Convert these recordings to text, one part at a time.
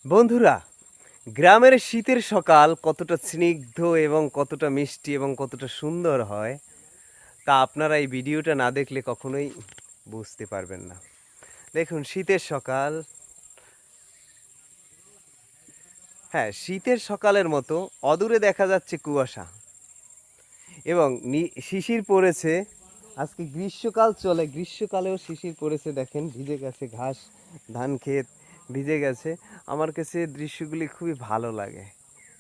বন্ধুরা, গ্রামের শীতের সকাল কতটা স্নিগ্ধ এবং কতটা মিষ্টি এবং কতটা সুন্দর হয় তা আপনারা এই ভিডিওটা না দেখলে কখনোই বুঝতে পারবেন না। দেখুন, শীতের সকাল, হ্যাঁ, শীতের সকালের মতো অদূরে দেখা যাচ্ছে কুয়াশা এবং শিশির পড়েছে। আজকে গ্রীষ্মকাল চলে, গ্রীষ্মকালেও শিশির পড়েছে। দেখেন, ভিজে গেছে ঘাস, ধান ক্ষেত ভিজে গেছে। আমার কাছে দৃশ্যগুলি খুবই ভালো লাগে,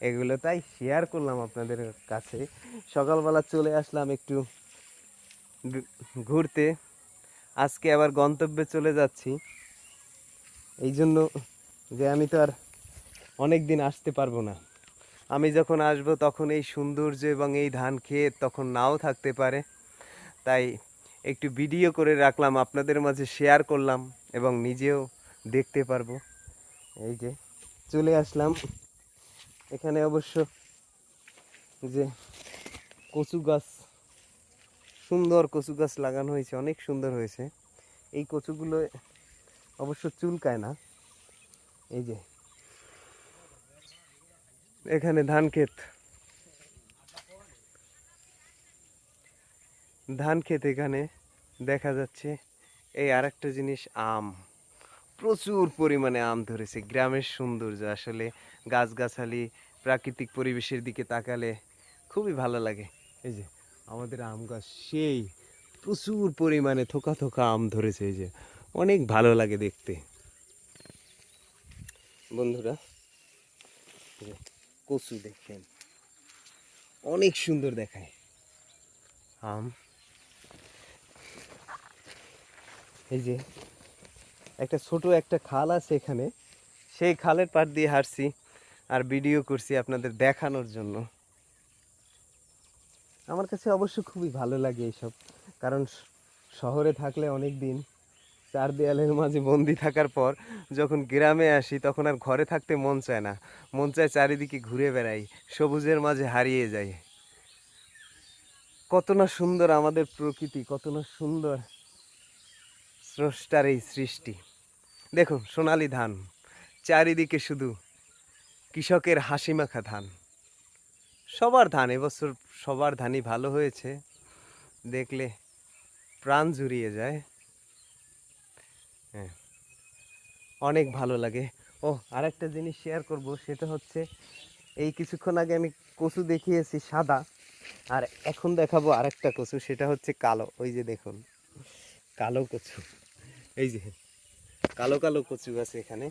এগুলো তাই শেয়ার করলাম আপনাদের কাছে। সকালবেলা চলে আসলাম একটু ঘুরতে, আজকে আবার গন্তব্যে চলে যাচ্ছি। এই জন্য যে আমি তো আর অনেক দিন আসতে পারবো না। আমি যখন আসব তখন এই সৌন্দর্য এবং এই ধান ক্ষেত তখন নাও থাকতে পারে, তাই একটু ভিডিও করে রাখলাম, আপনাদের মাঝে শেয়ার করলাম এবং নিজেও দেখতে পারবো। এই যে চলে আসলাম এখানে। অবশ্য যে কচু গাছ, সুন্দর কচু গাছ লাগানো হয়েছে, অনেক সুন্দর হয়েছে। এই কচুগুলো অবশ্য চুলকায় না। এই যে এখানে ধান ক্ষেত, এখানে দেখা যাচ্ছে। এই আরেকটা জিনিস, আম, প্রচুর পরিমাণে আম ধরেছে। গ্রামের সৌন্দর্য আসলে, গাছগাছালি, প্রাকৃতিক পরিবেশের দিকে তাকালে খুবই ভালো লাগে। এই যে আমাদের আম গাছ, সেই প্রচুর পরিমাণে থোকা থোকা আম ধরেছে। এই যে অনেক ভালো লাগে দেখতে। বন্ধুরা, এই যে কচু দেখেন, অনেক সুন্দর দেখায় আম। এই যে একটা ছোট একটা খাল আছে এখানে, সেই খালের পাড় দিয়ে হাঁটছি আর ভিডিও করছি আপনাদের দেখানোর জন্য। আমার কাছে অবশ্য খুবই ভালো লাগে এইসব, কারণ শহরে থাকলে অনেক দিন চার দেয়ালের মাঝে বন্দি থাকার পর যখন গ্রামে আসি তখন আর ঘরে থাকতে মন চায় না, মন চায় চারিদিকে ঘুরে বেড়াই, সবুজের মাঝে হারিয়ে যাই। কত না সুন্দর আমাদের প্রকৃতি, কত না সুন্দর স্রষ্টার এই সৃষ্টি। দেখুন, সোনালি ধান, চারিদিকে শুধু কৃষকের হাসি মাখা ধান। সবার ধান এবছর, সবার ধানই ভালো হয়েছে, দেখলে প্রাণ জুড়িয়ে যায়। হ্যাঁ, অনেক ভালো লাগে। ও, আরেকটা জিনিস শেয়ার করব, সেটা হচ্ছে এই কিছুক্ষণ আগে আমি কচু দেখিয়েছি সাদা, আর এখন দেখাবো আরেকটা কচু, সেটা হচ্ছে কালো। ওই যে দেখুন, কালো কচু। এই যে কালো কালো কচু আছে এখানে।